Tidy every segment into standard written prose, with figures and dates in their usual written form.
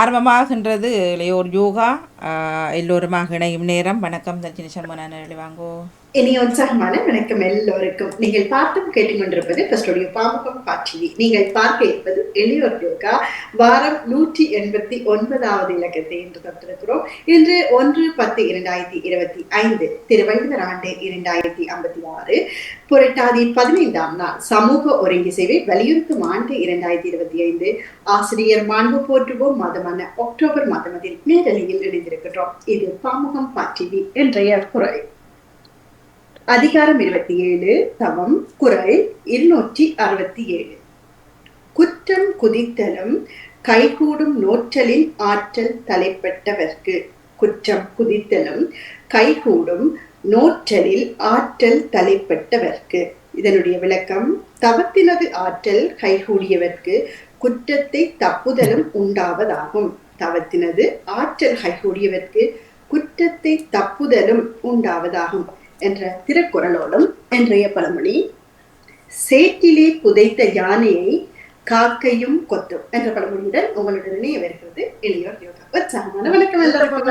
ஆரம்பமாகின்றது இளையோர் யோகா. எல்லோருமாக இணையும் நேரம். வணக்கம் தர்ஜினி சர்மா, நான் வாங்கோ. இனி உற்சாகமான வணக்கம் எல்லோருக்கும். நீங்கள் பார்த்தும் கேட்டுக்கொண்டிருப்பது கஸ்டோடியோ பாமுகம் பாட்சி. நீங்கள் பார்க்க இருப்பது எளியோர் யோகா வாரம் 189வது இலக்கத்தை இன்று தொட்டிருக்கிறோம். இன்று 1/10/2025 திருவள்ளுவர் ஆண்டு 2056 புரட்டாதி 15ஆம் நாள். சமூக ஒருங்கி சேவை வலியுறுத்தும் ஆண்டு 2025. ஆசிரியர் மாண்பு போற்றுவோம் மாதமான அக்டோபர் மாதமதில் நேரலையில் இணைந்திருக்கிறோம். இது பாமுகம் பாட்சி இன்றைய குரல். அதிகாரம் 27 தவம். குறள் 267. குற்றம் குதித்தலும் கைகூடும் நோற்றலின் ஆற்றல் தலைப்பட்டவர்க்கு. குற்றம் குதித்தலும் கைகூடும் நோற்றலில் ஆற்றல் தலைப்பட்டவர்க்கு. இதனுடைய விளக்கம்: தவத்தினது ஆற்றல் கைகூடியவர்க்கு குற்றத்தை தப்புதலும் உண்டாவதாகும். தவத்தினது ஆற்றல் கைகூடியவர்க்கு குற்றத்தை தப்புதலும் உண்டாவதாகும் என்ற திருக்குறளோடும் இன்றைய பழமொழி: சேற்றிலே புதைத்த யானையை காக்கையும் கொத்தும் என்ற பழமொழியுடன் உங்களுடன் இணைய வருகிறது எளியோர் யோகா. உற்சாகமான வணக்கம் எல்லாருக்கும்.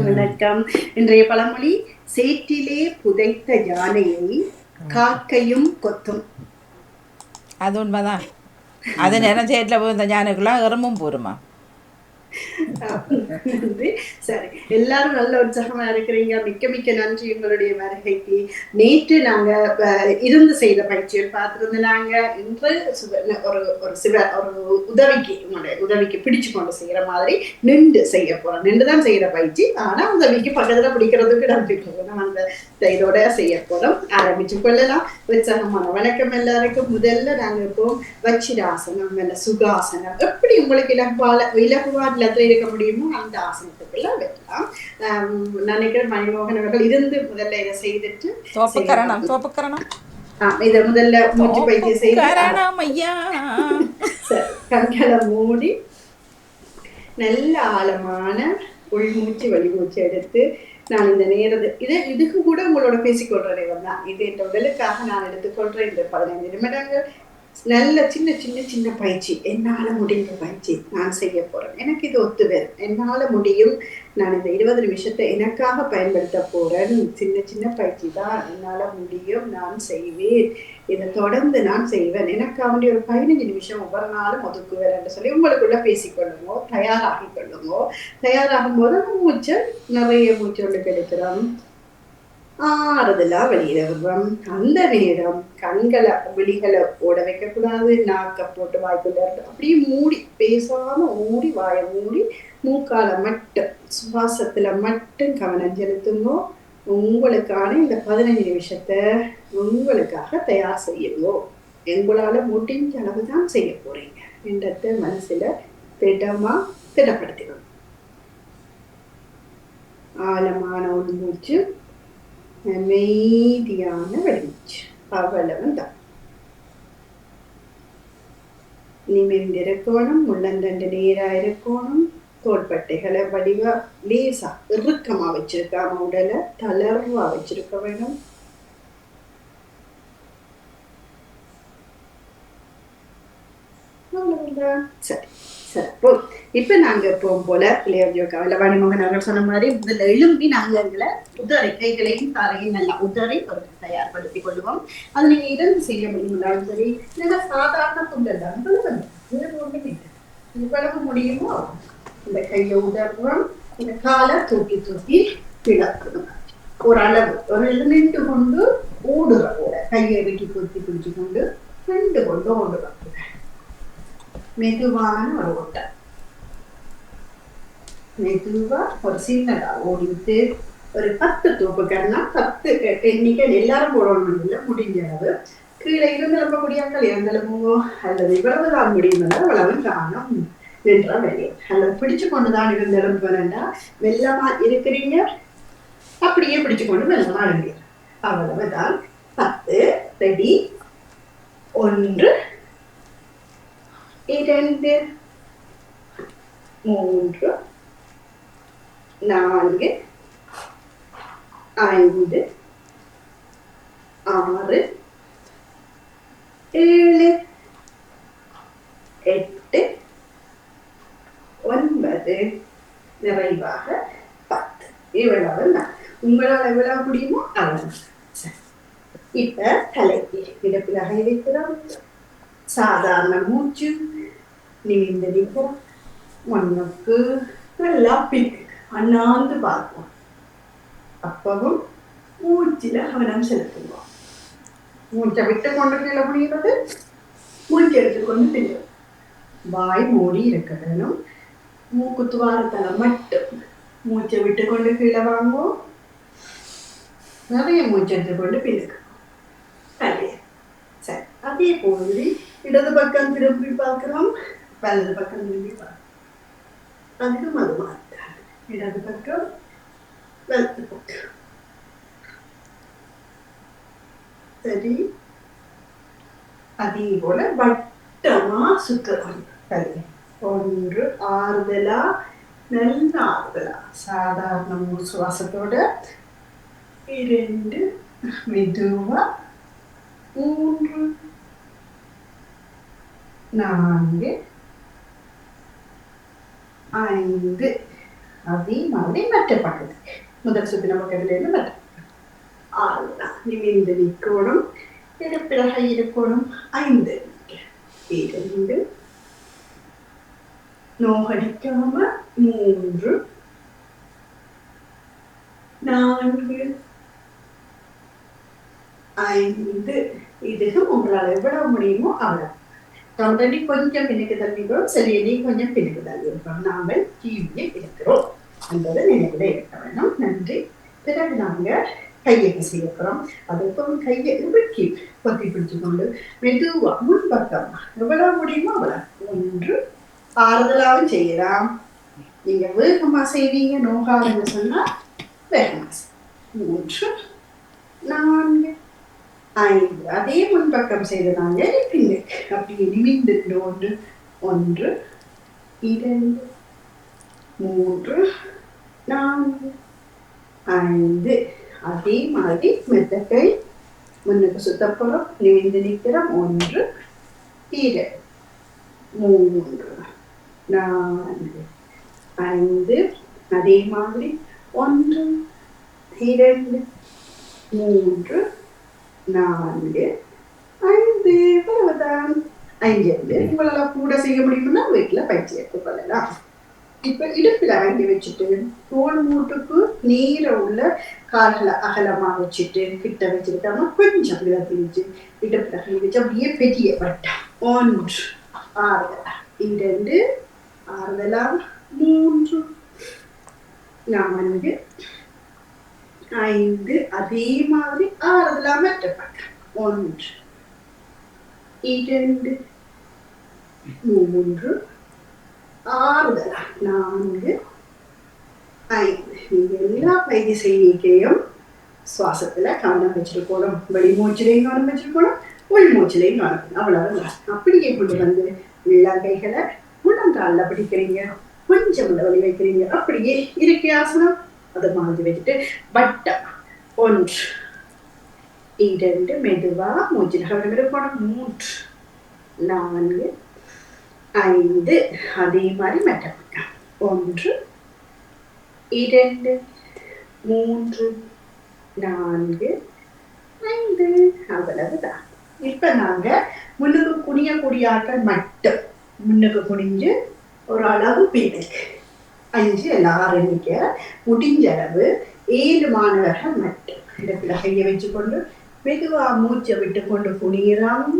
வணக்கம். இன்றைய பழமொழி: சேற்றிலே புதைத்த யானையை காக்கையும் கொத்தும். அது உண்மைதான். அது நேரம் சேட்டில் போய் இந்த யானைக்குலாம் எறும்பும் போருமா. சரி, எல்லாரும் நல்ல உற்சாகமா இருக்கிறீங்க. மிக்க மிக்க நன்றி உங்களுடைய வருகைக்கு. நேற்று நாங்க இருந்து செய்த பயிற்சியை பார்த்திருந்தாங்க. இன்று ஒரு உதவிக்கு பிடிச்சு கொண்டு செய்யற மாதிரி நின்று செய்ய போறோம். நின்றுதான் செய்யற பயிற்சி, ஆனா உதவிக்கு பக்கத்துல பிடிக்கிறதுக்கு நம்பிக்கை நம்ம அந்த இதோட செய்ய போறோம். ஆரம்பிச்சு கொள்ளலாம். உற்சாகமான வணக்கம் எல்லாருக்கும். முதல்ல நாங்க இப்போ வச்சிராசனம், சுகாசனம், எப்படி உங்களுக்கு இலகுவா இருக்க முடியுமோ அந்த ஆசனத்துக்குள்ள வைக்கலாம். நினைக்கிறேன் மணிமோகன் அவர்கள் இருந்து முதல்ல இதை செய்துட்டு இதை முதல்ல மூச்சு பயிற்சி செய்து கண்களை மூடி நல்ல ஆழமான உள்மூச்சு வெளிமூச்சு எடுத்து, நான் இந்த நேரத்தை இதுக்கு கூட உங்களோட பேசிக்கொள்ற நேரம் தான் இது. என்ற உடலுக்காக நான் எடுத்துக்கொள்ற இந்த 15 நிமிடங்கள் நல்ல சின்ன சின்ன சின்ன பயிற்சி, என்னால முடிந்த பயிற்சி நான் செய்ய போறேன். எனக்கு இது ஒத்து வரும், என்னால முடியும். நான் இந்த 20 நிமிஷத்தை எனக்காக பயன்படுத்த போறேன். சின்ன சின்ன பயிற்சி தான், என்னால முடியும், நான் செய்வேன், இதை தொடர்ந்து நான் செய்வேன். எனக்காக வேண்டிய ஒரு 15 நிமிஷம் ஒவ்வொரு நாளும் ஒதுக்குவேன் என்று சொல்லி உங்களுக்குள்ள பேசிக்கொள்ளுங்கோ. தயாராகி கொள்ளுங்கோ. தயாராகும் போது மூச்சு நிறைய மூச்சு ஒன்று கிடைக்கிறோம். ஆறுதலா வெளியில விடுறோம். அந்த நேரம் கண்களை விழிகளை ஓட வைக்க கூடாது. நாக்க போட்டு வாய்க்குள்ள அப்படியே மூடி, பேசாம மூடி, வாயை மூடி, மூக்கால மட்டும் சுவாசத்துல மட்டும் கவனம் செலுத்துங்கோ. உங்களுக்கான இந்த 15 நிமிஷத்தை உங்களுக்காக தயார் செய்யுங்கோ. எங்களால முடிஞ்ச அளவுதான் செய்ய போறீங்க என்றத மனசுல திடப்படுத்திக்கணும். ஆழமான ஒரு மூச்சு, அமைதியான வெளிமூச்சு, அவ்வளவுதான். நிமிர்ந்திருக்கணும். முள்ளந்தண்டு நேரா இருக்கணும். தோள்பட்டைகளை வடிவா லேசா இறுக்கமா வச்சிருக்காம உடலை தளர்வா வச்சிருக்க வேணும். அவ்வளவுதான். சரி சரி, இப்ப நாங்க எப்பவும் போல இளையோர் யோகாவில் மணிமோகன் அவர்கள் சொன்ன மாதிரி முதல்ல எழும்பி நாங்க எங்களை உதரை கைகளையும் காலையும் நல்லா உதரை தயார்படுத்திக் கொள்வோம். அது நீங்க இருந்து செய்ய முடியும்னாலும் சரி, இல்லைன்னா சாதாரண துண்டல் இவ்வளவு முடியுமோ இந்த கையை உதர்வோம். இந்த காலை தூக்கி தூக்கி கிடக்கணும். ஒரு அளவு ஒரு நின்று கொண்டு ஓடுற போல கையை வெட்டி கொத்தி பிடிச்சு கொண்டு ரெண்டு கொண்டு ஓடுறோம். மெதுவான ஒரு ஓட்டம், மெதுவா ஒரு சின்னதா ஓடிவிட்டு ஒரு 10 தூப்புக்கன்னா 10 எண்ணிக்கை எல்லாரும் போடணும் இல்லை, முடிஞ்ச அளவு. கீழே இருந்து ரொம்ப முடியாமல் இறந்தளவோ அல்லது இவ்வளவுதான் முடியும் அவ்வளவு காணும் நின்ற வெளியே அல்லது பிடிச்சு கொண்டுதான் இருந்தாலும் வேண்டா. மெல்லமா இருக்கிறீங்க, அப்படியே பிடிச்சு கொண்டு மெல்லமா இருந்தீங்க, அவ்வளவுதான். 10 ரெடி. 1 2 3 4 5 6 7 8 நிறைவாக 10. இவ்வளவு தான். உங்களால் எவ்வளவு முடியுமோ அவ்வளவு. சரி. இப்ப தலைக்கு இடுப்பில் கை வைக்கிறோம். சாதாரண மூச்சு நிமிர்ந்து நிற்கிறோம். முன்னுக்கு நல்லா பின்னுக்கு அண்ணாந்து பார்ப்போம். அப்பவும் மூச்சில கவனம் செலுத்துவோம். மூச்சை விட்டு கொண்டு கீழே முடிகிறது. மூச்சு எடுத்துக்கொண்டு பின்னும். வாய் மூடி இருக்க வேணும். மூக்கு துவாரத்தால மட்டும் மூச்சை விட்டு கொண்டு கீழே வாங்குவோம். நிறைய மூச்சு எடுத்துக்கொண்டு பின்னுக்கு. சரி, அதே போல இடது பக்கம் திரும்பி பார்க்கிறோம், வலது பக்கம் திரும்பி பார்க்கிறோம். அதுக்கும் அது மாற்றாது. இடது பக்கம் வலது பக்கம். சரி, அதே போல வட்டமா சுத்தம். ஒன்று ஆறுதலா, நல்ல ஆறுதலா, சாதாரண சுவாசத்தோட. 2 மெதுவா, 3 4 5. அதே மாதிரி மற்ற பக்கத்துக்கு முதல் சுத்தின பக்கத்துல இருந்து மற்ற 6 தான். நிமிர்ந்து நிற்கணும். இடுப்பில் கை இருக்கணும். 5 2 நோகடிக்காம 3 4 5. இதுக்கு உங்களால் எவ்வளவு முடியுமோ அவ்வளவு. தண்ணி கொஞ்சம் பின்னுக்கு தள்ளிக்கிறோம், செல்லியை கொஞ்சம் பின்னுக்கு தள்ளியிருக்கிறோம். நாங்கள் டிவியை இருக்கிறோம் என்பதை நினைவில் இருக்க வேண்டும். நன்றி. பிறகு நாங்கள் கையை செய்யக்கிறோம். அதுக்கும் கையை இறுக்கி கொத்தி பிடிச்சு கொண்டு மெதுவா முன்பக்கம் எவ்வளவு முடியுமோ அவ்வளவு. 1 ஆறுதலாகவும் செய்யலாம். நீங்க வேகமா செய்வீங்க, நோகாதுன்னு சொன்னா வேகமா. 3 4 5. அதே முன்பக்கம் செய்ததாங்க பின்னுக்கு அப்படியே நிமிர்ந்து 1 2 3 4 5. அதே மாதிரி மெத்தக்கை முன்னுக்கு சுத்தப்புறம் நிமிர்ந்து நிற்கிறோம். 1 2 3 4 5. அதே மாதிரி 1 2 3 4 5. அவ்வளவுதான். 5. உங்களால் கூட செய்ய முடியும்னா வீட்டில் பயிற்சி எடுத்துக்கொள்ளலாம். இப்ப இடுப்பில் வாங்கி வச்சுட்டு தோல் மூட்டுக்கு நீர உள்ள கால்களை அகலமா வச்சுட்டு கிட்ட வச்சுக்கிட்டாம கொஞ்சம் விளத்தி வச்சு இடுப்பில் வாங்கி வச்சு அப்படியே பெரிய வட்டம். 1 ஆறுதலா, 2 ஆறுதலா, 3 4 5. அதே மாதிரி ஆறுதலா மற்ற பக்கம். 1 2 3 ஆறுதலா, 4 5. நீங்க எல்லா பயிற்சி செய்தியையும் சுவாசத்துல கவனம் வச்சிருக்கணும். வெளி மூச்சிலையும் கவனம் வச்சிருக்கணும், உள் மூச்சிலையும் கவனம். அவ்வளவுதான். அப்படியே கொண்டு வந்து உள்ளங்கைகளை உள்ளங்காலில் பிடிக்கிறீங்க, கொஞ்சம் வலி வைக்கிறீங்க. அப்படியே இருக்கை ஆசனம் அதை மாதிரி வச்சுட்டு வட்டம். 1 2 மெதுவா மூச்சில் கவனம் இருக்கணும். 3 4 5. அதே மாதிரி மற்ற பக்கம். 1 2 3 4 5. அவ்வளவுதான். இப்ப நாங்க முன்னுக்கு குனியக்கூடிய ஆட்கள் மட்டும் முன்னுக்கு குனிஞ்சு ஒரு அளவு பின்னுக்கு 5 எல்லாரும் எண்ணிக்க முடிஞ்ச அளவு 7 மாணவர்கள் மட்டும் இடத்துல கையை வச்சுக்கொண்டு மெதுவா மூச்சை விட்டு கொண்டு குனியலாம்.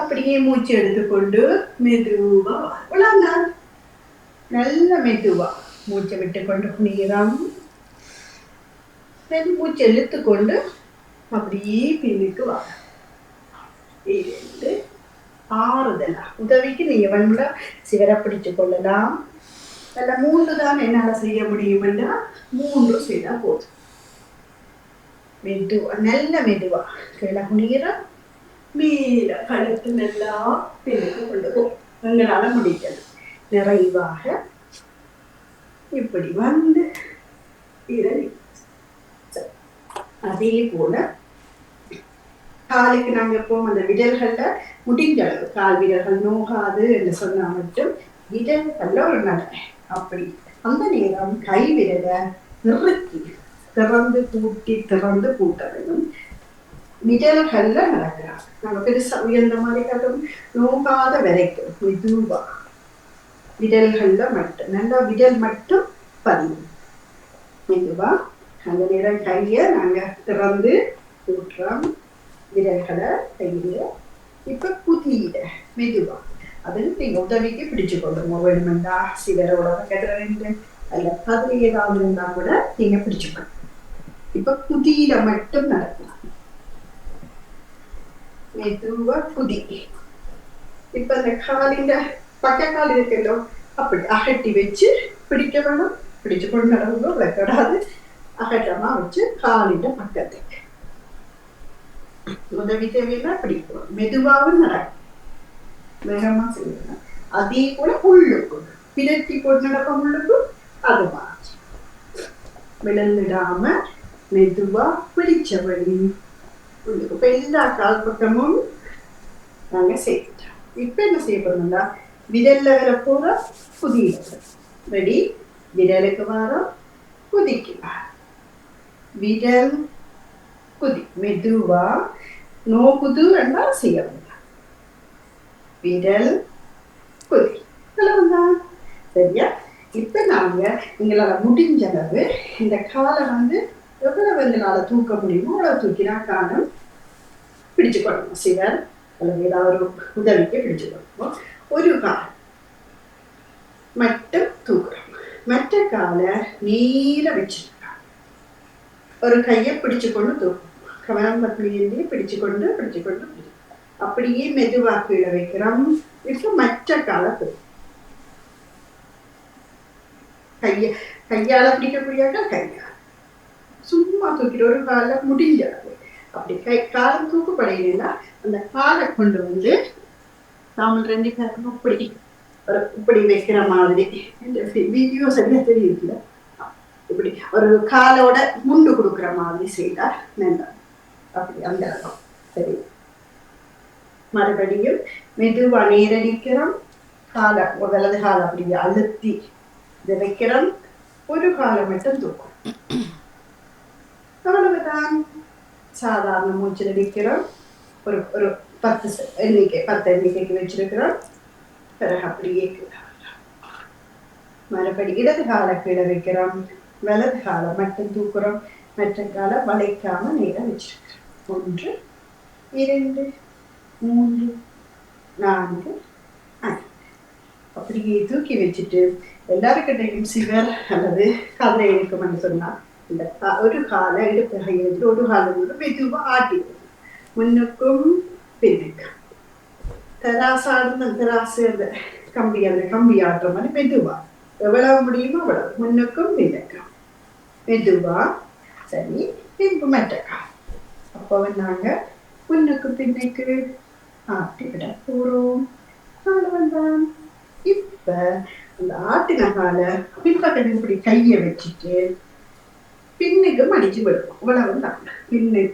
அப்படியே மூச்சு எடுத்துக்கொண்டு மெதுவா உலகம் நல்ல மெதுவா மூச்சை விட்டு கொண்டு குனியலாம். மூச்சு இழுத்துக்கொண்டு அப்படியே பின்னுக்கு வா. 2 ஆறுதலா. உதவிக்கு நீங்க வேணும்னா சிவரை பிடிச்சு கொள்ளலாம். அல்ல 3 தான் என்னால செய்ய முடியும் என்றால் 3 செய்தா போதும். மெதுவா நல்ல மெதுவா கீழே குனிகிற மேல கழுத்து நல்லா பின்னுக்கு கொண்டு போகும். எங்களால முடிக்கிறது. நிறைவாக இப்படி வந்து அதே போல காலுக்கு நாங்க எப்பவும் அந்த விரல்கள்ல முடிஞ்ச அளவு கால் விரல்கள் நோகாது என்று சொன்னா மட்டும் விரல்கள்ல ஒரு நடை. அப்படி அந்த நேரம் கை விரலை நிறுத்தி திறந்து பூட்டி திறந்து பூட்ட வேண்டும். விரல்கள்ல நடக்கிறார். நம்ம பெருசா உயர்ந்த மாதிரி காட்டும் நோகாத வரைக்கும் மெதுவா விரல்கள்ல மட்டும் நல்லா விரல் மட்டும் பதியும். மெதுவா அந்த நேரம் கைய நாங்க திறந்து பூட்டுறோம். விரல்களை கையில இப்ப புதியில மெதுவா அது நீங்க உதவிக்கு பிடிச்சு கொள்ளுங்க. வேணுமெண்டா சிவரோட கட்டுறது அல்ல அதுல ஏதாவது இருந்தா கூட நீங்க பிடிச்சுக்கணும். இப்ப புதியில மட்டும் நடக்கலாம். மெதுவா புதி. இப்ப அந்த காலில பக்க கால் இருக்கല്ലോ அப்படி அகட்டி வச்சு பிடிக்க வேணும். பிடிச்சு கொண்டு நடவுங்க வைக்கடாது. அகட்டமா வச்சு காலில பக்கத்துக்கு உதவி தேவையில்லை பிடிக்கணும். மெதுவாவும் நடக்கும். வேகமா செய்யணும். அதே போல உள்ளுக்கும் பிறட்டி போட்டு நடக்கும். உள்ளுக்கும் அது மாதிரி விளந்துடாம மெதுவா பிடிச்ச வழி உள்ளுக்கு. இப்ப எல்லா கால் பக்கமும் நாங்க செய்யட்டோம். இப்ப என்ன செய்ய போறோம்னா விரல்ல வர போற புதிய ரெடி. விரலுக்கு வாரம் குதிக்கு வாரம். விரல் குதி மெதுவா நோக்குது ரெண்டாம் செய்யணும். விரல் குதி சரியா. இப்ப நாங்க எங்களால முடிஞ்ச அளவு இந்த காலை எவ்வளவு எங்களால தூக்க முடியுமோ அவ்வளவு தூக்கினா காலம் பிடிச்சு கொள்ளணும். சிவர் அல்லது ஏதாவது ஒரு உதவிக்கு பிடிச்சு கொள்ளணும். ஒரு கால் மட்டும் தூக்குறோம். மற்ற காலை நீர வச்சிருக்கோம். ஒரு கையை பிடிச்சு கொண்டு தூக்கும். கவனம் பத்திலேயே பிடிச்சு கொண்டு அப்படியே மெதுவா கீழே வைக்கிறோம். இப்ப மற்ற காலை தூக்கும். கையால பிடிக்கக்கூடியவங்க கையால சும்மா தூக்கிட்டு ஒரு கால முடிஞ்சாது. அப்படி காலம் தூக்கப்படையினா அந்த காலை கொண்டு நாம ரெண்டு பேரும் இப்படி வைக்கிற மாதிரி வீடியோ சரியா தெரியுதுல. இப்படி ஒரு காலோட முண்டு கொடுக்குற மாதிரி செய்தா நல்லா. அப்படி அந்த இடம் சரி. மறுபடியும் மெதுவா நேரடிக்கிறோம். காலை வலது காலை அப்படி அழுத்தி இதை வைக்கிறோம். ஒரு காலை மட்டும் தூக்கும். அவ்வளவுதான். சாதாரண மூச்சில் அடிக்கிறோம். ஒரு 10 எண்ணிக்கைக்கு வச்சிருக்கிறோம். பிறகு அப்படியே மறுபடி இடது காலை கீழே வைக்கிறோம். வலது காலை மட்டும் தூக்குறோம். மற்ற காலை வளைக்காம நேரம் வச்சிருக்கிறோம். 1 2 3 4 5 அப்படியே தூக்கி வச்சுட்டு எல்லாருக்கிட்டையும் சிவர் அல்லது கதை இருக்கும்னு சொன்னா இந்த ஒரு காலை இடுப்பு கையெழுத்து ஒரு காலம் மெதுவா ஆட்டி முன்னுக்கும் பின்னுக்கும் தராசாடுന്ന தராசு அந்த கம்பி ஆடுற மாதிரி மெதுவா எவ்வளவு முடியுமோ அவ்வளவு முன்னுக்கும் பின்னுக்கும் மெதுவா. சரி. இப்ப மற்றக்கா அப்போ நாங்க முன்னுக்கு பின்னுக்கு ஆட்டி விட போறோம். அவ்வளவுதான். இப்ப அந்த ஆட்டின காலை பின்பக்கத்துக்கு இப்படி கையை வச்சுட்டு பின்னுக்கு மடிச்சு விடுவோம். அவ்வளவுதான்.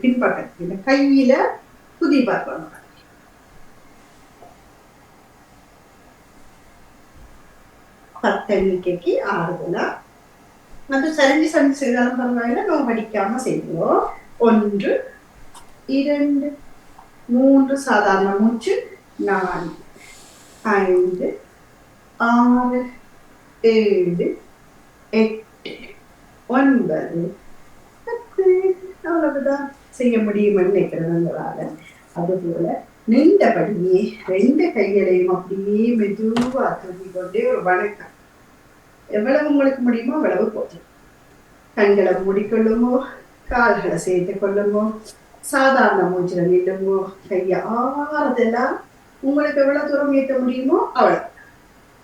பின்பக்கத்துல கையில குதி பார்க்கணும். 10 எண்ணிக்கைக்கு ஆறுதலா அது சரிஞ்சு செய்தாலும் பரவாயில்ல. நம்ம படிக்காம செய்வோம். 1 2 3 சாதாரண மூச்சு. 4 5 6 7 8 9 10. அவ்வளவுதான் செய்ய முடியும்னு நினைக்கிறவங்களால. அதுபோல நின்றபடியே 2 கைகளையும் அப்படியே மெதுவா தூக்கி கொண்டே ஒரு வணக்கம். எவ்வளவு உங்களுக்கு முடியுமோ அவ்வளவு போதும். கண்களை மூடிக்கொள்ளுமோ, கால்களை சேர்த்து கொள்ளுமோ, சாதாரண மூச்சுல நில்லுமோ. கையை ஆறுதெல்லாம் உங்களுக்கு எவ்வளவு தூரம் ஏற்ற முடியுமோ அவ்வளவு.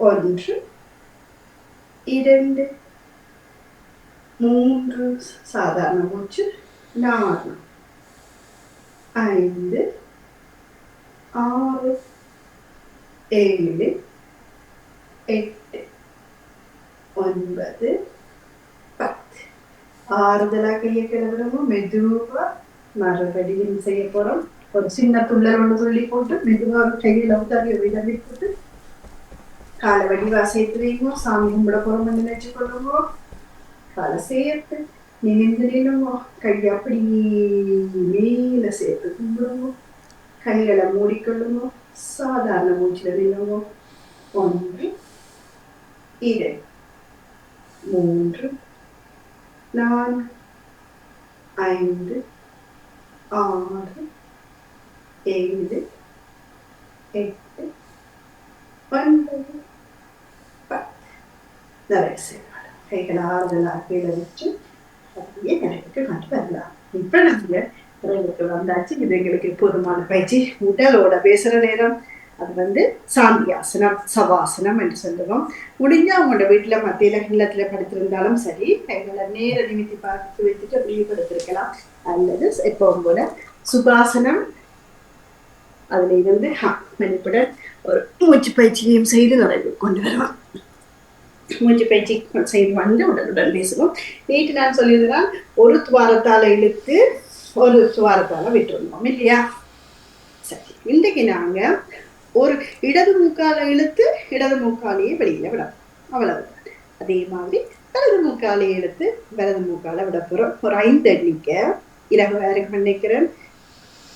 1 2 3 சாதாரண மூச்சு. 4 5 6 7 8 9 10. ஆறுதலா கையை கிளம்புறமோ மெதுவா மறுபடியும் செய்ய போறோம். ஒரு சின்ன துள்ளல் ஒன்று துள்ளி போட்டு மெதுவா கையில உதவி விளம்பி போட்டு காலை வடிவா சேர்த்து வைங்க. சாமி கும்பிட போறோம்னு நினைச்சு கொள்ளுங்க. காலை சேர்த்து நிமிந்து நில்லுங்க. கையை அப்படி மேல சேர்த்து கும்பிடுங்க. கண்களை மூடிக்கொள்ளுங்க. சாதாரண மூச்சுல நில்லுங்க. 1 2 3 4 5 6 7 8 9 10. நிறைய செய்யலாம். கைகளை ஆறுதலாக கீழே வச்சு அப்படியே நிறைவுக்கு கொண்டு வரலாம். இப்ப நம்ம நிறைவுக்கு வந்தாச்சு. இது எங்களுக்கு போதுமான பயிற்சி. உடலோட பேசுற நேரம் அது சாந்தியாசனம், சவாசனம் என்று சொல்லுவோம். முடிஞ்சா அவங்களோட வீட்டுல மத்தியில இல்லத்துல படுத்திருந்தாலும் சரி, கைகளை நேர நிமித்தி பார்த்து வைத்துட்டு அப்படியே படுத்திருக்கலாம். அல்லது எப்பவும் போல சுகாசனம், அதுல இருந்து மெனிப்புடன் ஒரு மூச்சு பயிற்சியையும் செய்து நிறைவு கொண்டு வருவோம். மூச்சு பயிற்சி செய்து வந்து உடனுடன் பேசுவோம். நேற்று நான் சொல்லியிருந்தேன், ஒரு துவாரத்தால இழுத்து ஒரு துவாரத்தால விட்டுருந்தோம் இல்லையா? சரி, இன்றைக்கு நாங்க ஒரு இடது மூக்கால இழுத்து இடது மூக்காலேயே வெளியில விட, அவ்வளவு. அதே மாதிரி வலது மூக்காலே இழுத்து வலது மூக்கால விட போறோம். ஒரு 5 எண்ணிக்கை இரவு வேறு பண்ணிக்கிறேன்.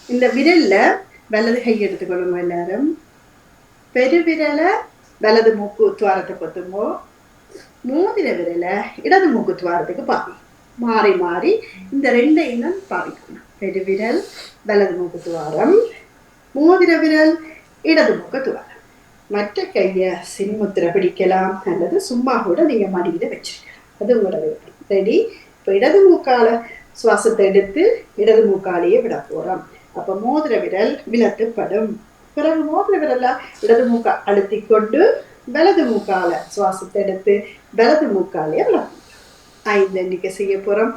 இந்த விரல்ல வலது கை எடுத்துக்கொள்ளுங்க. எல்லாரும் பெருவிரலை வலது மூக்கு துவாரத்தை பொத்துங்கோ. மோதிர விரல இடது மூக்கு துவாரத்துக்கு பாவி மாறி மாறி இந்த 2ஐயும் தான் பாவிக்கணும். பெருவிரல் வலது மூக்கு துவாரம், மோதிர விரல் இடது மூக்கு துவாரம். மற்ற கைய சின்முத்திர பிடிக்கலாம், அல்லது சும்மா கூட நீங்க மடியில வச்சிருக்கலாம். அது உங்களோட விருப்பம். ரெடி? இப்ப இடது மூக்கால சுவாசத்தை எடுத்து இடது மூக்காலேயே விட போறோம். அப்ப மோதிர விரல் விலட்டுப்படும். பிறகு மோதிர விரலா இடது மூக்க அழுத்தி கொண்டு வலது மூக்கால சுவாசத்தை எடுத்து வலது மூக்காலே விளக்கும். 5 எண்ணிக்கை செய்ய போறோம்.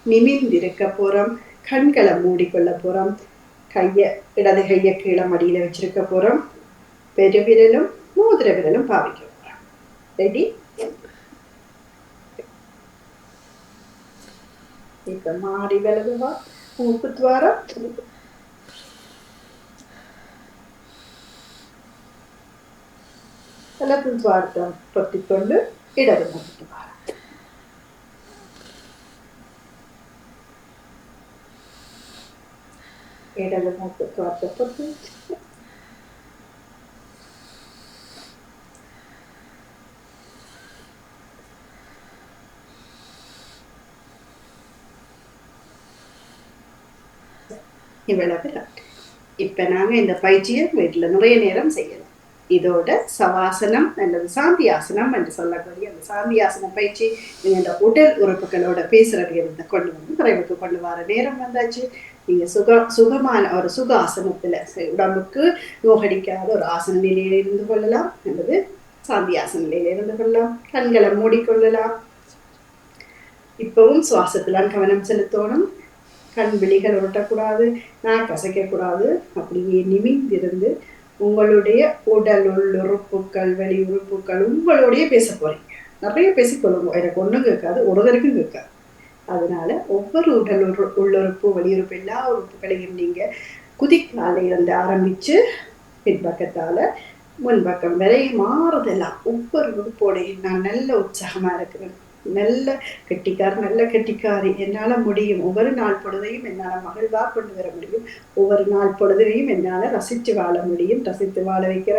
நிமிர்ந்திருக்க போறோம். கண்களை மூடிக்கொள்ள போறோம். இடது கைய கீழே மடியில வச்சிருக்க போறோம். பெருவிரலும் மோதிர விரலும் பாவிக்க போறோம். ரெடி? இப்ப மாறி வலதுவா மூக்கு துவாரம், வலது துவாரத்தை பொத்திக்கொண்டு இடது மூக்கு துவாரம். இடது மூக்கு துவாரத்தை பொத்தி இவ்வளவு. இப்ப நாங்க இந்த பயிற்சியை வீட்டுல நிறைய நேரம் செய்யலாம். இதோட சவாசனம் அல்லது சாந்தியாசனம் என்று சொல்லக்கூடிய அந்த சாந்தியாசன பயிற்சி நீங்க உடல் உறுப்புகளோட பேசுறது இருந்து கொண்டு வந்து நிறைவுக்கு கொண்டு வர நேரம் வந்தாச்சு. நீங்க சுகமான ஒரு சுகாசனத்துல உடம்புக்கு நோகடிக்காத ஒரு ஆசன நிலையில இருந்து கொள்ளலாம், அல்லது சாந்தியாசன நிலையில இருந்து கொள்ளலாம். கண்களை மூடிக்கொள்ளலாம். இப்பவும் சுவாசத்துல கவனம் செலுத்தணும். கண் விழிகள் உருட்டக்கூடாது, நான் கசைக்கக்கூடாது. அப்படியே நிமிர்ந்திருந்து உங்களுடைய உடல் உள்ளுறுப்புகள், வெளி உறுப்புகள் உங்களுடைய பேச போறீங்க. நிறைய பேசிக்கொள்ளுங்க. எனக்கு ஒண்ணும் கேட்காது, ஒருவருக்கும் கேட்காது. அதனால ஒவ்வொரு உடல் உள்ளுறுப்பு வெளியுறுப்பு எல்லா உறுப்புகளையும் நீங்க குதிக்கால இருந்து ஆரம்பிச்சு பின்பக்கத்தால முன்பக்கம் வரை மாறுதெல்லாம் ஒவ்வொரு உறுப்போடையும் நான் நல்ல உற்சாகமா இருக்கிறேன், நல்ல கெட்டிக்கார், நல்ல கெட்டிக்காரி, என்னால முடியும். ஒவ்வொரு நாள் பொழுதையும் என்னால மகிழ்வா கொண்டு வர முடியும். ஒவ்வொரு நாள் பொழுதையும் என்னால ரசிச்சு வாழ முடியும். ரசித்து வாழ வைக்கிற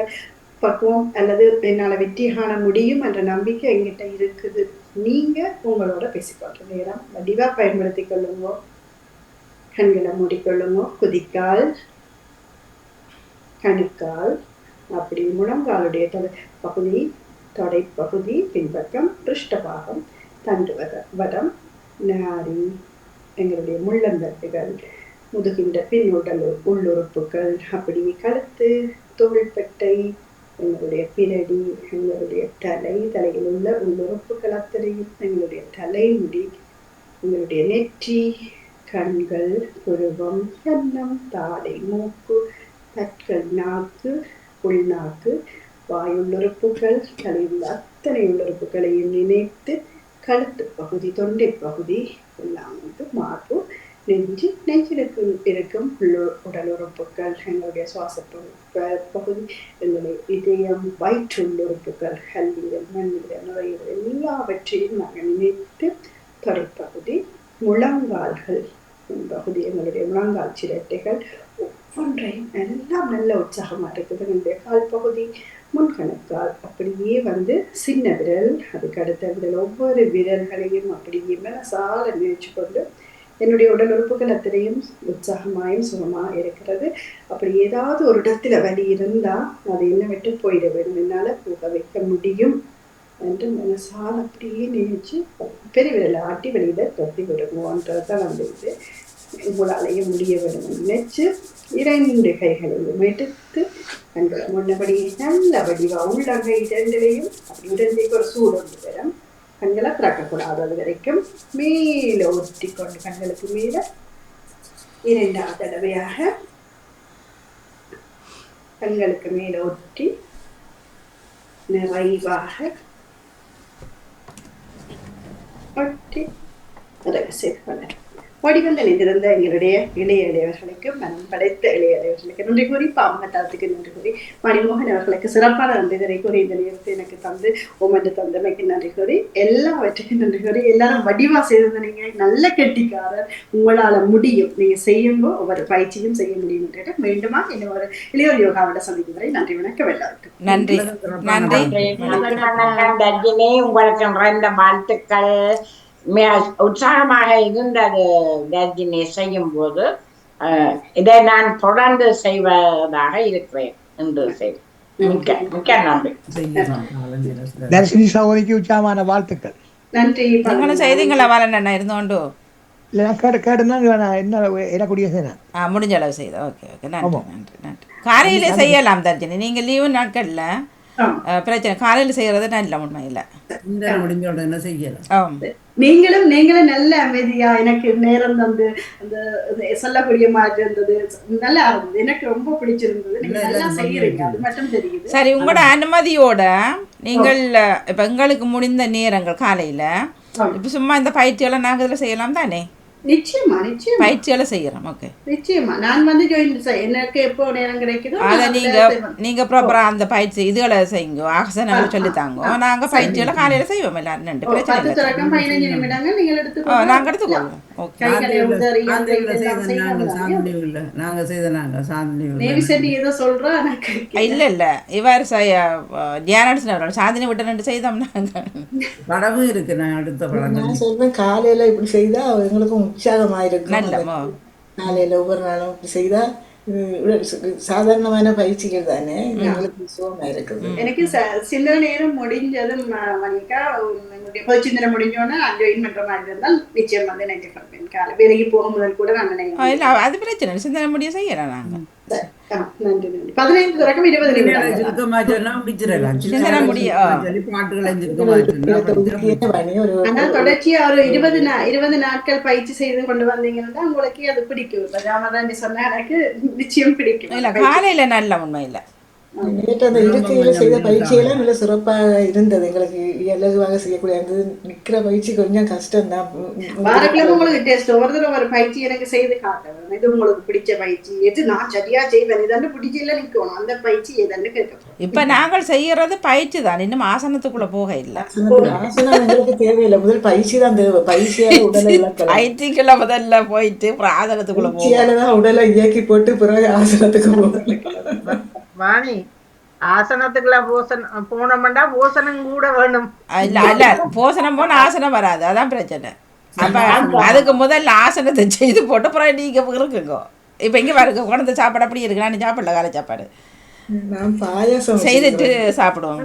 பக்குவம் அல்லது என்னால வெற்றி காண முடியும் என்ற நம்பிக்கை எங்கிட்ட இருக்குது. நீங்க உங்களோட பேசிக்கொள்ற நேரம் வடிவா பயன்படுத்தி கொள்ளுங்க. கண்களை மூடிக்கொள்ளுங்க. குதிக்கால், கணுக்கால், அப்படி முழங்காலுடைய பகுதி, தொடை பகுதி, பின்பக்கம், பிருஷ்டபாகம், தண்டு வடம், நாரி, எங்களுடைய முள்ளந்தட்டுகள், முதுகின்ற பின் உடல் உள்ளுறுப்புகள், அப்படி கழுத்து, தோள்பட்டை, எங்களுடைய பிறடி, எங்களுடைய தலையில் உள்ள உள்ளுறுப்புகள் அத்தனையும், எங்களுடைய தலைமுடி, எங்களுடைய நெற்றி, கண்கள், புருவம், கன்னம், தாடை, மூக்கு, பற்கள், நாக்கு, உள்நாக்கு, வாயுள்ளுறுப்புகள், தலையுள்ள அத்தனை உள்ளுறுப்புகளையும் நினைத்து கழுத்து பகுதி, தொண்டை பகுதி எல்லாம் மார்பு, நெஞ்சிலுக்கு இருக்கும் உடல் உறுப்புகள், எங்களுடைய சுவாச பகுதி, எங்களுடைய இதயம், வயிற்றுள் உறுப்புகள், கல்லீரல், மண்ணீரல், நுரையீரல் எல்லாவற்றையும் நாங்கள் நினைத்து தொடைப்பகுதி, முழங்கால்கள் பகுதி, எங்களுடைய முழங்கால் சிரட்டைகள் ஒவ்வொன்றையும் எல்லாம் நல்ல உற்சாகமாக இருக்குது. எங்களுடைய கால் பகுதி, முன்கணக்கால், அப்படியே சின்ன விரல், அதுக்கு அடுத்த விரல், ஒவ்வொரு விரல்களையும் அப்படியே மனசால நினைச்சு கொண்டு என்னுடைய உடல் உறுப்புகள் அத்தனையும் உற்சாகமாயும் சுகமாக இருக்கிறது. அப்படி ஏதாவது ஒரு இடத்துல வலி இருந்தால் அது என்ன விட்டு போயிட வேண்டும், என்னால் போக வைக்க முடியும் என்று மனசால் அப்படியே நினைச்சு பெரிய விரலை ஆட்டி வெளியில தொத்தி விடுவோன்றதான் இது உங்களாலேயே முடிய வேண்டும் நினைச்சு 2 கைகளையும் எடுத்து கண்களை முன்னபடி நல்ல வடிவா உள்ளங்கை 2லையும் அப்படி உடனேக்கு ஒரு சூடு ஒன்று வரும். கண்களை திறக்கக்கூடாது, அது வரைக்கும் மேலே ஒட்டி கொண்டு கண்களுக்கு மேலே 2வது தடவையாக கண்களுக்கு மேலே ஒட்டி நிறைவாக ஒட்டி சேர்த்து வடிவந்த நிதிருந்த எங்களுடைய இளைய இளையவர்களுக்கு, மனம் படைத்த இளைய இளையவர்களுக்கு நன்றி கூறி, பாம்பத்தாத்துக்கு நன்றி கூறி, மணிமோகன் அவர்களுக்கு சிறப்பான நன்றிதரை கூறி, இந்த நேரத்தை எனக்கு தந்து ஓமன்று தந்தமைக்கு நன்றி கூறி, எல்லாவற்றுக்கும் நன்றி கூறி, எல்லாரும் வடிவா செய்திருந்த நீங்க நல்ல கெட்டிக்காரர், உங்களால முடியும், நீங்க செய்யும்போ ஒவ்வொரு பயிற்சியும் செய்ய முடியும் என்று மீண்டுமா இன்னும் ஒரு இளையோர் யோகாவோட சந்திக்கும் வரை நன்றி, வணக்கம் எல்லாருக்கும். நன்றி நன்றி. உங்களுக்கு வாழ்த்துக்கள். உற்சாகமாக இருந்தது தர்ஜினி செய்யும் போது. இதை நான் தொடர்ந்து செய்வதாக இருக்கிறேன் என்று மிக்க நன்றி. தர்ஷினி சகோதரிக்கு உற்சாகமான வாழ்த்துக்கள். நன்றி. நீங்களும் செய்தீங்களா வாழண்ணா இருந்தோண்டு? முடிஞ்ச அளவு செய்த. ஓகே ஓகே, நன்றி நன்றி நன்றி. காலையில செய்யலாம் தர்ஜினி, நீங்க லீவு நாட்கள்ல பிரச்சனை காலையில் செய்யறது நல்ல உண்மையில முடிஞ்ச உடனே செய்யலாம். நீங்களும் நல்ல அமைதியா எனக்கு நேரம் தந்து அந்த சொல்லக்கூடிய மாதிரி இருந்தது, நல்லா இருந்தது, எனக்கு ரொம்ப பிடிச்சிருந்தது. நீங்க நல்லா செய்யறீங்க, அது மட்டும் தெரியுது. சரி, உங்களோட அனுமதியோட நீங்கள் இப்ப எங்களுக்கு முடிந்த நேரங்கள் காலையில இப்ப சும்மா இந்த பயிற்சிகளை நாங்க இதுல செய்யலாம் தானே? நிச்சயமா நிச்சயமா பயிற்சிகளை செய்யறோம். ஓகே, நிச்சயமா நான் ஜாயின் எனக்கு எப்போ நேரம் கிடைக்குதோ அத நீங்க ப்ராப்பரா அந்த பயிற்சி இதுகளை செய்யுங்க, ஆசனங்கள் சொல்லித்தாங்க. நாங்க பயிற்சிகளை காலையில செய்வோம் எல்லாரும். 2 பிரச்சனை 15 நிமிடங்கள் நீங்க எடுத்துக்கோங்க, நாங்க எடுத்துக்கோங்க. ஓகே, இல்ல இல்ல இவர் தியானம் சாந்தினி விட்டு 2 செய்தோம். நாங்க படமும் இருக்கு, நான் அடுத்த படம் சொல்றேன். காலையில இப்படி செய்தா எங்களுக்கும் உற்சாகமாயிருக்கு. காலையில ஒவ்வொரு நாளும் இப்படி செய்தா சாதாரணமான பயிற்சிகள் தானே, எங்களுக்கு சுகமா இருக்குது. எனக்கு சில நேரம் முடிஞ்சதும் மணிக்கா என்னுடைய பயிற்சி நேரம் முடிஞ்சோன்னா ஜாயின் பண்ற மாதிரி இருந்தால் நிச்சயம் நினைச்சு பார்ப்பேன். காலை வேலைக்கு போக முதல் கூட நான் நினைக்கிறேன். அது பிரச்சனை சிந்தனை முடிய செய்யலாம். நாங்க நன்றி நன்றி. 15 தொடக்கம் 20 நிமிடம் தொடர்ச்சியா ஒரு 20 நாட்கள் பயிற்சி செய்து கொண்டு வந்தீங்கன்னா உங்களுக்கு அது பிடிக்கும். ராமதாண்டி சொன்னா எனக்கு நிச்சயம் பிடிக்கும். இல்ல காலையில நல்ல உண்மை இல்ல, நேற்று அந்த இருக்கையில செய்த பயிற்சியெல்லாம் நல்ல சிறப்பாக இருந்தது. எங்களுக்கு இலகுவாக செய்யக்கூடிய இருந்தது. நிக்கிற பயிற்சி கொஞ்சம் கஷ்டம் தான். வாரக்கிழமை உங்களுக்கு டெஸ்ட் ஒரு பயிற்சி எனக்கு செய்து காட்டுவேன். இது உங்களுக்கு பிடிச்ச பயிற்சி எது, நான் சரியா செய்வேன், இதெல்லாம் பிடிச்சல நிக்கணும், அந்த பயிற்சி எதன்னு கேட்க. இப்ப நாங்கள் செய்யறது பயிற்சி தான், இன்னும் ஆசனத்துக்குள்ள போக இல்ல. ஆசனம் எங்களுக்கு தேவையில்லை, முதல் பயிற்சி தான் தேவை. பயிற்சியால உடலை இழக்கலாம். பயிற்சிக்குள்ள முதல்ல போயிட்டு ஆசனத்துக்குள்ள பயிற்சியாலதான் உடலை இயக்கி போட்டு பிறகு ஆசனத்துக்கு போக. வாணி, ஆசனத்துக்குள்ள போனோம்டா போசனம் கூட வேணும். இல்ல இல்ல, போசனம் போன ஆசனம் வராது, அதான் பிரச்சனை. அப்ப அதுக்கு முதல்ல ஆசனத்தை செய்து போட்டு அப்புறம் நீங்க இருக்குங்க. இப்ப இங்க பாருங்க, குழந்தை சாப்பாடு அப்படி இருக்கு, நான் சாப்பிடல காலை சாப்பாடு செய்துட்டு சாப்பிடுவோம்.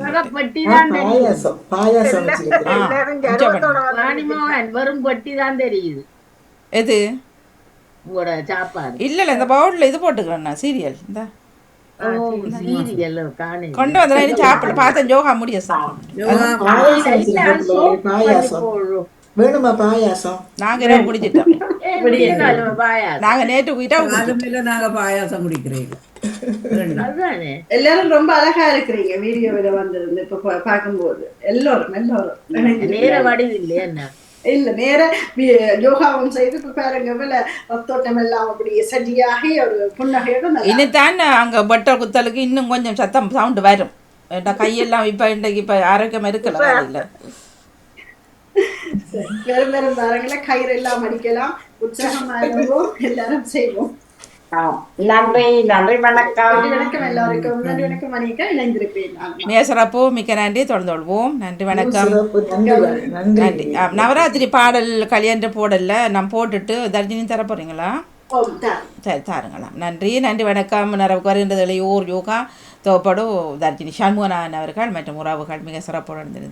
வெறும் பட்டி தான் தெரியுது எது சாப்பாடு. இல்ல இல்ல, இந்த பவுல்ல இது போட்டுக்கிறேன் சீரியல். இந்த கொண்டு வந்து சாப்பிட பார்த்தேன். யோகா முடிய வேணுமா பாயாசம்? நாங்க குடிச்சிட்டோம். நாங்க நேற்று நாங்க பாயாசம் குடிக்கிறீங்க. எல்லாரும் ரொம்ப அழகா இருக்கிறீங்க வீடியோவில வந்திருந்து இப்ப பார்க்கும்போது. எல்லோரும் நேர வடிவு இல்லையா? இல்ல நேர யோகாவும் செய்து இப்ப பாருங்க ரத்தோட்டம் எல்லாம் அப்படியே சரியாகி ஒரு புன்னகையோட நல்லா இனித்தான் அங்க வெட்ட குத்தலுக்கு இன்னும் கொஞ்சம் சத்தம் சவுண்ட் வரும். கையெல்லாம் இப்ப ஆரோக்கியம் இருக்கல இல்ல. வெறும் வெறும் பாருங்கள கயிறு எல்லாம் அடிக்கலாம், உற்சாகமாகவும் எல்லாரும் செய்வோம். நன்றி நன்றி வணக்கம். வணக்கம் எல்லாருக்கும். நன்றி வணக்கம். மணிக்கா இணைந்திருக்கிறேன். மிக சிறப்பு, மிக்க நன்றி. தொடர்ந்து கொள்வோம். நன்றி வணக்கம். நன்றி. நவராத்திரி பாடல் கல்யாண போடல நான் போட்டுட்டு தர்ஜினி தர போறீங்களா? சரி தாருங்களாம். நன்றி நன்றி வணக்கம். நிறைவுக்கு வருகின்றது இளையோர் யோகா தோப்படு தர்ஜினி சண்முகநாதன் அவர்கள் மற்றும் உறவுகள் மிக சிறப்புடன் இருந்தது.